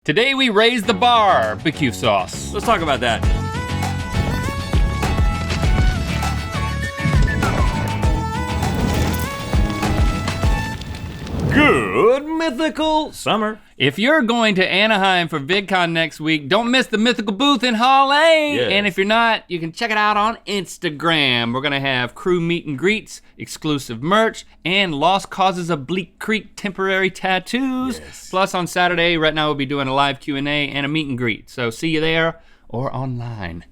Today we raise the bar, BBQ sauce. Let's talk about that. Good Mythical summer. If you're going to Anaheim for VidCon next week, don't miss the Mythical booth in Hall A. Yes. And if you're not, you can check it out on Instagram. We're gonna have crew meet and greets, exclusive merch, and Lost Causes of Bleak Creek temporary tattoos. Yes. Plus on Saturday, right now we'll be doing a live Q&A and a meet and greet. So see you there or online.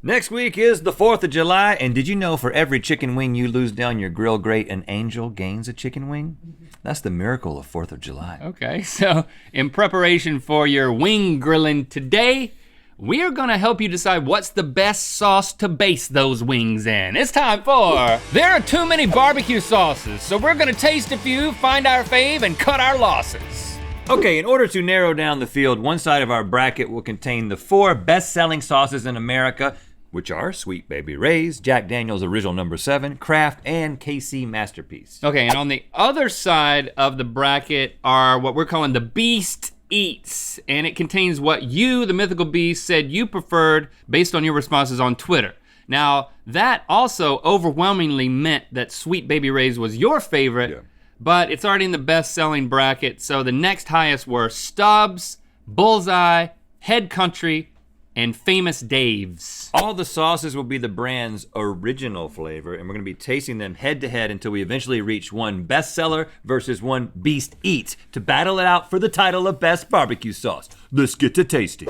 Next week is the 4th of July, and did you know for every chicken wing you lose down your grill grate, an angel gains a chicken wing? That's the miracle of 4th of July. Okay, so in preparation for your wing grilling today, we are gonna help you decide what's the best sauce to base those wings in. It's time for There Are Too Many Barbecue Sauces, so we're gonna taste a few, find our fave, and cut our losses. Okay, in order to narrow down the field, one side of our bracket will contain the 4 best-selling sauces in America, which are Sweet Baby Ray's, Jack Daniel's Original No. 7, Kraft, and KC Masterpiece. Okay, and on the other side of the bracket are what we're calling the Beast Eats, and it contains what you, the Mythical Beast, said you preferred based on your responses on Twitter. Now, that also overwhelmingly meant that Sweet Baby Ray's was your favorite, but it's already in the best-selling bracket, so the next highest were Stubbs, Bullseye, Head Country, and Famous Dave's. All the sauces will be the brand's original flavor, and we're gonna be tasting them head to head until we eventually reach one bestseller versus one Beast Eats to battle it out for the title of Best Barbecue Sauce. Let's get to tasting.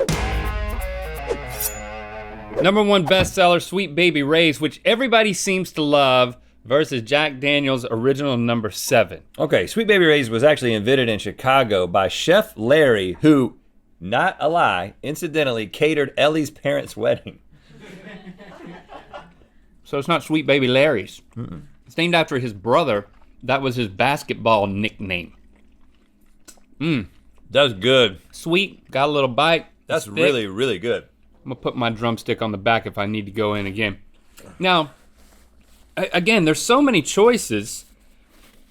Number 1 bestseller, Sweet Baby Ray's, which everybody seems to love, versus Jack Daniel's Original No. 7. Okay, Sweet Baby Ray's was actually invented in Chicago by Chef Larry, who, not a lie, incidentally catered Ellie's parents' wedding. So it's not Sweet Baby Larry's. It's named after his brother. That was his basketball nickname. That's good. Sweet, got a little bite. That's thick. really, really good. I'm gonna put my drumstick on the back if I need to go in again. Now, again, there's so many choices.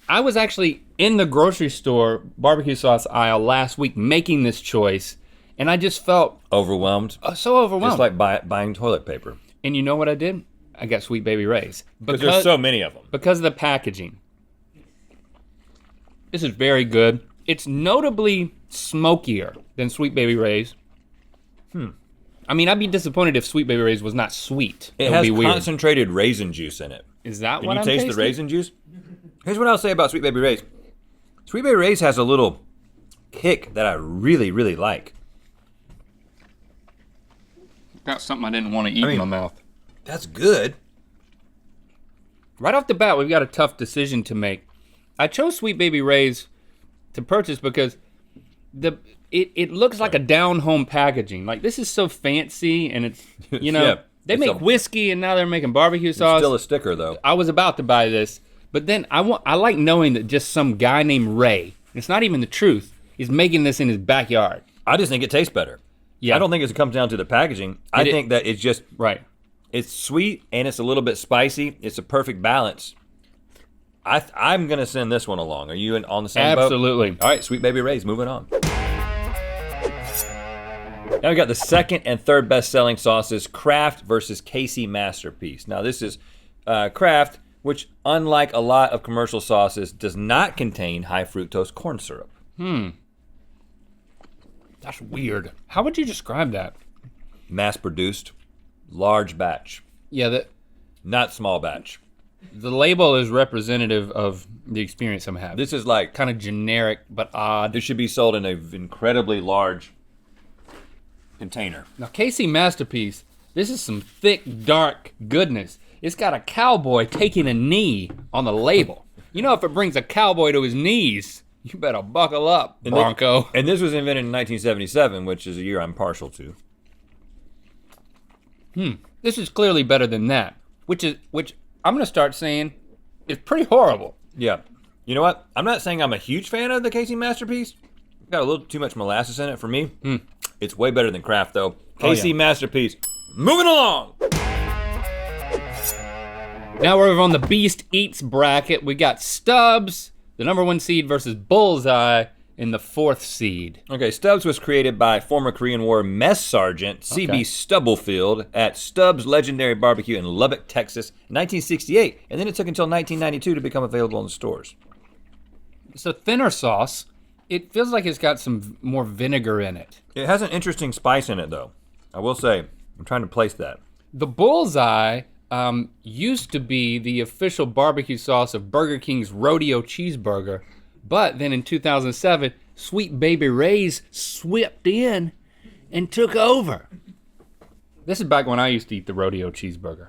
I was actually in the grocery store barbecue sauce aisle last week making this choice, and I just felt Overwhelmed. so overwhelmed. Just like buying toilet paper. And you know what I did? I got Sweet Baby Ray's. Because there's so many of them. Because of the packaging. This is very good. It's notably smokier than Sweet Baby Ray's. I mean, I'd be disappointed if Sweet Baby Ray's was not sweet. It would has be weird. concentrated raisin juice in it. Is that Can what you I'm taste tasting? the raisin juice? Here's what I'll say about Sweet Baby Ray's. Sweet Baby Ray's has a little kick that I really, really like. Got something I didn't want to eat in my mouth. That's good. Right off the bat, we've got a tough decision to make. I chose Sweet Baby Ray's to purchase because it looks like a down-home packaging. Like, this is so fancy, and it's, you know, Yeah, they make whiskey, and now they're making barbecue sauce. Still a sticker, though. I was about to buy this, but then I like knowing that just some guy named Ray, it's not even the truth, is making this in his backyard. I just think it tastes better. Yeah. I don't think it comes down to the packaging. I think that it's just, Right. it's sweet and it's a little bit spicy. It's a perfect balance. I'm gonna send this one along. Are you on the same boat? Absolutely. All right, Sweet Baby Ray's, moving on. Now we got the second and third best-selling sauces, Kraft versus KC Masterpiece. Now this is Kraft, which unlike a lot of commercial sauces, does not contain high fructose corn syrup. That's weird. How would you describe that? Mass-produced, large batch, Yeah, not small batch. the label is representative of the experience I'm having. This is like, kind of generic but odd. this should be sold in an incredibly large container. Now, KC Masterpiece, this is some thick, dark goodness. It's got a cowboy taking a knee on the label. You know, if it brings a cowboy to his knees, you better buckle up, Bronco. And this was invented in 1977, which is a year I'm partial to. This is clearly better than that, which I'm gonna start saying is pretty horrible. Yeah. You know what? I'm not saying I'm a huge fan of the KC Masterpiece. Got a little too much molasses in it for me. It's way better than Kraft, though. KC Masterpiece. Moving along. Now we're on the Beast Eats bracket. We got Stubbs, the #1 seed, versus Bullseye, in the 4th seed. Okay, Stubbs was created by former Korean War mess sergeant C.B. Stubblefield at Stubbs Legendary Barbecue in Lubbock, Texas, in 1968, and then it took until 1992 to become available in the stores. It's a thinner sauce. It feels like it's got some more vinegar in it. It has an interesting spice in it, though. I will say, I'm trying to place that. The Bullseye used to be the official barbecue sauce of Burger King's Rodeo Cheeseburger, but then in 2007, Sweet Baby Ray's swept in and took over. This is back when I used to eat the Rodeo Cheeseburger.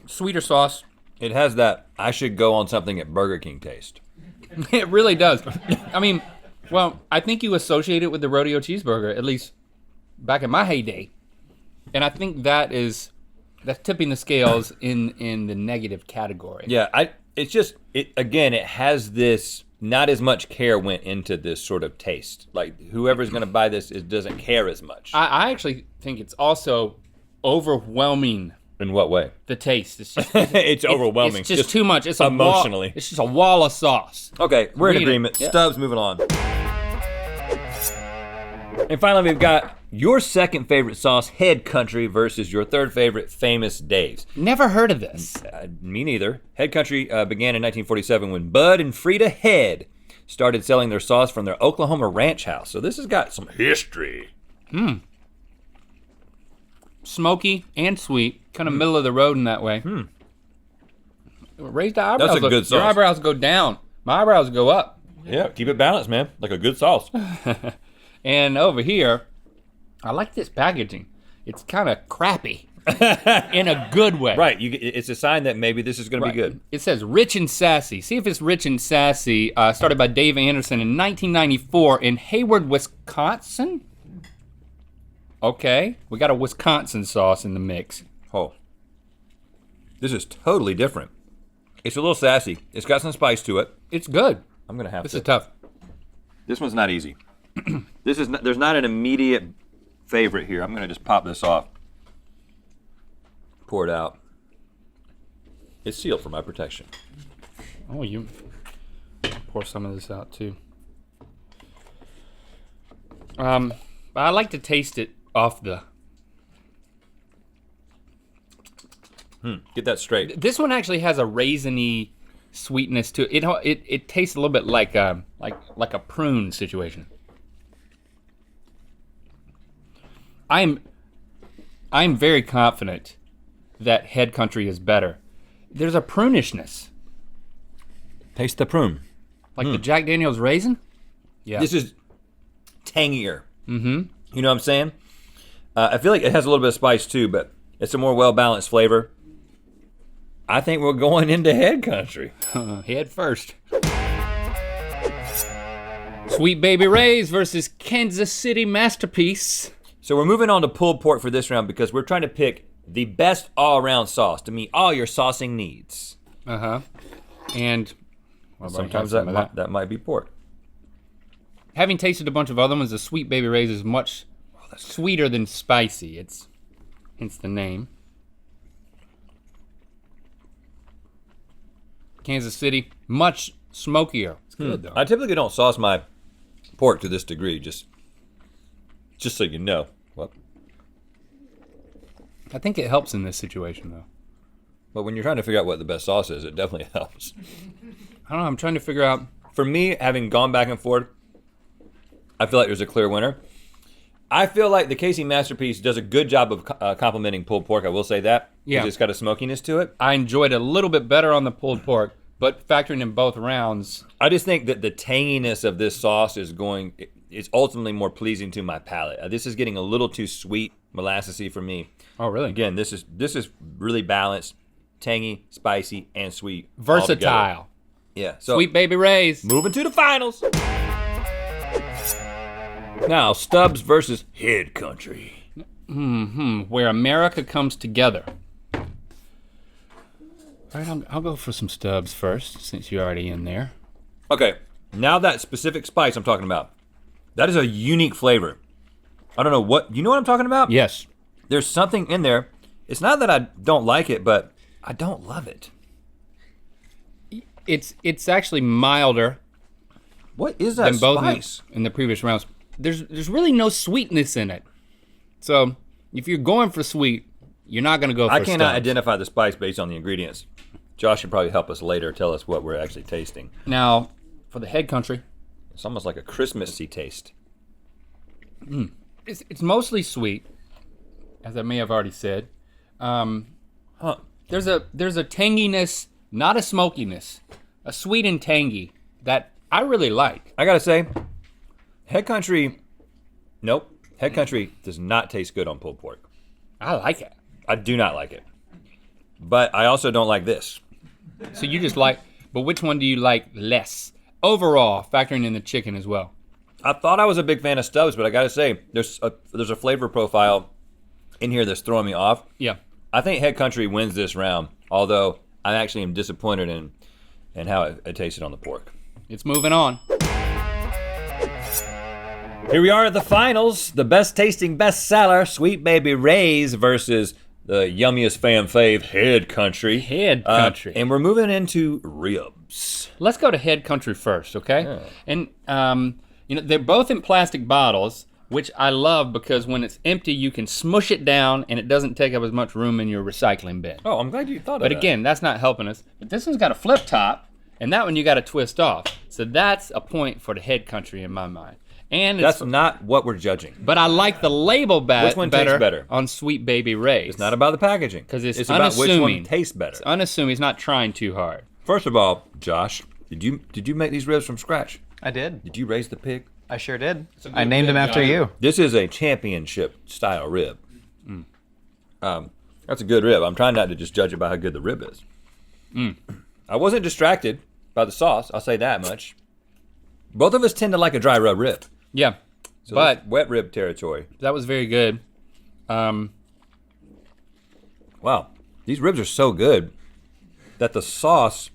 Sweeter sauce. It has that I should go on something at Burger King taste. It really does. I mean, well, I think you associate it with the Rodeo Cheeseburger, at least back in my heyday. And I think that's tipping the scales in the negative category. Yeah, it has this, not as much care went into this sort of taste. Like whoever's gonna buy this doesn't care as much. I actually think it's also overwhelming. In what way? The taste. It's just it's overwhelming. It's just too much. It's emotionally. It's just a wall of sauce. Okay, we're in Read it. agreement. Yeah. Stubbs, moving on. And finally, we've got your second favorite sauce, Head Country, versus your third favorite, Famous Dave's. Never heard of this. Me neither. Head Country began in 1947 when Bud and Frida Head started selling their sauce from their Oklahoma ranch house. So this has got some history. Smoky and sweet, kind of middle of the road in that way. Raise the eyebrows. That's a good sauce. Your eyebrows go down. My eyebrows go up. Yeah, keep it balanced, man. Like a good sauce. And over here, I like this packaging. It's kind of crappy in a good way. Right, it's a sign that maybe this is gonna be good. It says rich and sassy. See if it's rich and sassy. Started by Dave Anderson in 1994 in Hayward, Wisconsin. Okay, we got a Wisconsin sauce in the mix. Oh, this is totally different. It's a little sassy. It's got some spice to it. It's good. I'm gonna have This to. is tough. This one's not easy. There's not an immediate favorite here. I'm gonna just pop this off. Pour it out. It's sealed for my protection. Oh, you pour some of this out too. I like to taste it off the. Get that straight. This one actually has a raisiny sweetness to it. It tastes a little bit like a prune situation. I'm very confident that Head Country is better. There's a prunishness, Taste the prune. like the Jack Daniel's raisin. Yeah. This is tangier. You know what I'm saying? I feel like it has a little bit of spice too, but it's a more well-balanced flavor. I think we're going into Head Country. Head first. Sweet Baby Ray's versus Kansas City Masterpiece. So we're moving on to pulled pork for this round because we're trying to pick the best all-around sauce to meet all your saucing needs. And well, Sometimes some of that might be pork. Having tasted a bunch of other ones, the Sweet Baby Ray's is much sweeter than spicy. It's hence the name. Kansas City, much smokier. It's good though. I typically don't sauce my pork to this degree, just so you know. Well, I think it helps in this situation though. but when you're trying to figure out what the best sauce is, it definitely helps. I don't know, I'm trying to figure out. For me, having gone back and forth, I feel like there's a clear winner. I feel like the Casey Masterpiece does a good job of complementing pulled pork. I will say that. Yeah. It's got a smokiness to it. I enjoyed it a little bit better on the pulled pork, but factoring in both rounds. I just think that the tanginess of this sauce is ultimately more pleasing to my palate. This is getting a little too sweet, molassesy for me. Oh, really? Again, this is really balanced, tangy, spicy, and sweet. Versatile. Yeah. So Sweet Baby Ray's. moving to the finals. Now, Stubbs versus Head Country. Where America comes together. All right, I'll go for some Stubbs first, since you're already in there. Okay, now that specific spice I'm talking about, that is a unique flavor. I don't know what, you know what I'm talking about? Yes. There's something in there. It's not that I don't like it, but I don't love it. It's actually milder What is that than both spice? in the previous rounds. There's really no sweetness in it. So if you're going for sweet, you're not gonna go for I cannot Stubbs. identify the spice based on the ingredients. Josh should probably help us later, tell us what we're actually tasting. Now, for the head country, It's almost like a Christmassy taste. it's mostly sweet, as I may have already said. There's a tanginess, not a smokiness, a sweet and tangy that I really like. I gotta say, Head Country, nope. Head Country does not taste good on pulled pork. I like it. I do not like it. But I also don't like this. So you just like, but which one do you like less? Overall, factoring in the chicken as well. I thought I was a big fan of Stubbs, but I gotta say, there's a flavor profile in here that's throwing me off. Yeah. I think Head Country wins this round, although I actually am disappointed in how it tasted on the pork. It's moving on. Here we are at the finals, the best tasting bestseller, Sweet Baby Ray's versus the yummiest fan fave, Head Country. Head Country. And we're moving into ribs. Let's go to Head Country first, okay? Yeah. And they're both in plastic bottles, which I love because when it's empty, you can smush it down and it doesn't take up as much room in your recycling bin. Oh, I'm glad you thought of But that. again, that's not helping us. But this one's got a flip top, and that one you gotta twist off. So that's a point for the Head Country in my mind. And That's not what we're judging. but I like the label Which one tastes better? on Sweet Baby Ray's. It's not about the packaging. 'Cause it's about which one unassuming. tastes better. It's unassuming, he's not trying too hard. First of all, Josh, did you make these ribs from scratch? I did. Did you raise the pig? I sure did. a I good named him rib, after Johnny. you. This is a championship style rib. That's a good rib. I'm trying not to just judge it by how good the rib is. I wasn't distracted by the sauce, I'll say that much. Both of us tend to like a dry rub rib. Yeah, So but that's wet rib territory. that was very good. Wow, these ribs are so good that the sauce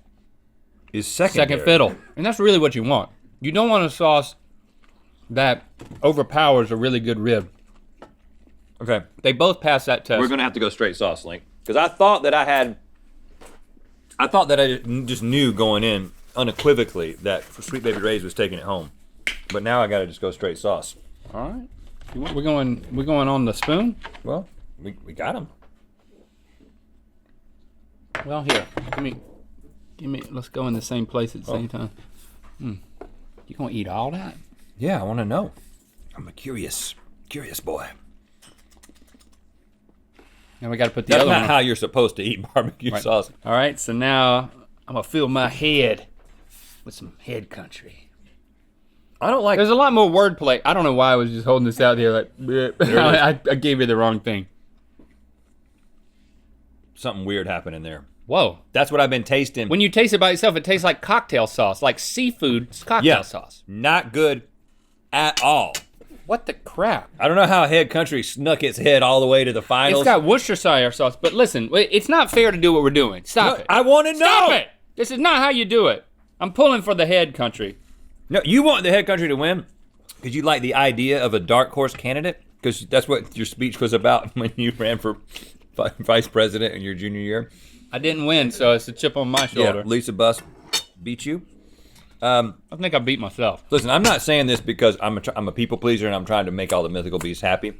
is secondary. Second fiddle. And that's really what you want. You don't want a sauce that overpowers a really good rib. Okay, They both pass that test. we're gonna have to go straight sauce, Link, because I thought that I just knew going in unequivocally that Sweet Baby Ray's was taking it home, but now I gotta just go straight sauce. All right. We're going on the spoon? Well, we got them. Well, here. Give me. Let's go in the same place at the same time. You gonna eat all that? Yeah, I want to know. I'm a curious boy. Now we got to put the That's other not one. how you're supposed to eat barbecue Right. sauce. All right. So now I'm gonna fill my head with some Head Country. I don't like. There's a lot more wordplay. I don't know why I was just holding this out there like. There I gave you the wrong thing. Something weird happened in there. Whoa. That's what I've been tasting. When you taste it by itself, it tastes like cocktail sauce, like seafood cocktail sauce. Not good at all. What the crap? I don't know how Head Country snuck its head all the way to the finals. It's got Worcestershire sauce, but listen, it's not fair to do what we're doing. Stop it. I want to know. Stop it! This is not how you do it. I'm pulling for the Head Country. No, you want the Head Country to win because you like the idea of a dark horse candidate, because that's what your speech was about when you ran for vice president in your junior year. I didn't win, so it's a chip on my shoulder. Yeah, Lisa Buss beat you. I think I beat myself. Listen, I'm not saying this because I'm a people pleaser and I'm trying to make all the mythical beasts happy.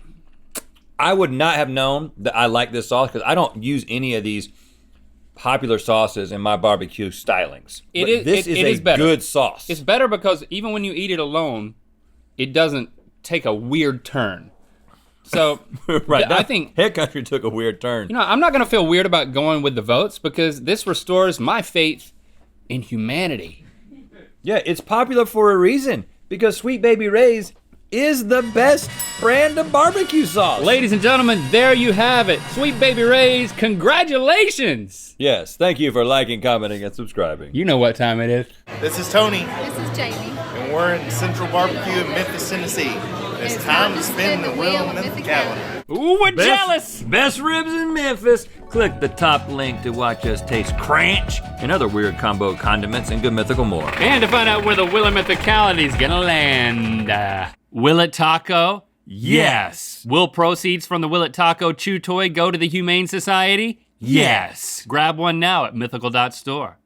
I would not have known that I like this sauce because I don't use any of these popular sauces in my barbecue stylings. It But is- this it is is a better. good sauce. It's better because even when you eat it alone, it doesn't take a weird turn. So right. I think, Head Country took a weird turn. I'm not gonna feel weird about going with the votes because this restores my faith in humanity. Yeah, it's popular for a reason because Sweet Baby Ray's is the best brand of barbecue sauce. Ladies and gentlemen, there you have it. Sweet Baby Ray's, congratulations. Yes, thank you for liking, commenting, and subscribing. You know what time it is. This is Tony, This is Jamie. and we're in Central Barbecue in Memphis, Tennessee. It's time to spin the wheel of Mythicality. Ooh, we're jealous. Best ribs in Memphis. Click the top link to watch us taste Cranch and other weird combo condiments and good mythical more. And to find out where the Will of Mythicality is gonna land. Will it taco? Yes. Will proceeds from the Will it taco chew toy go to the Humane Society? Yes. Grab one now at mythical.store.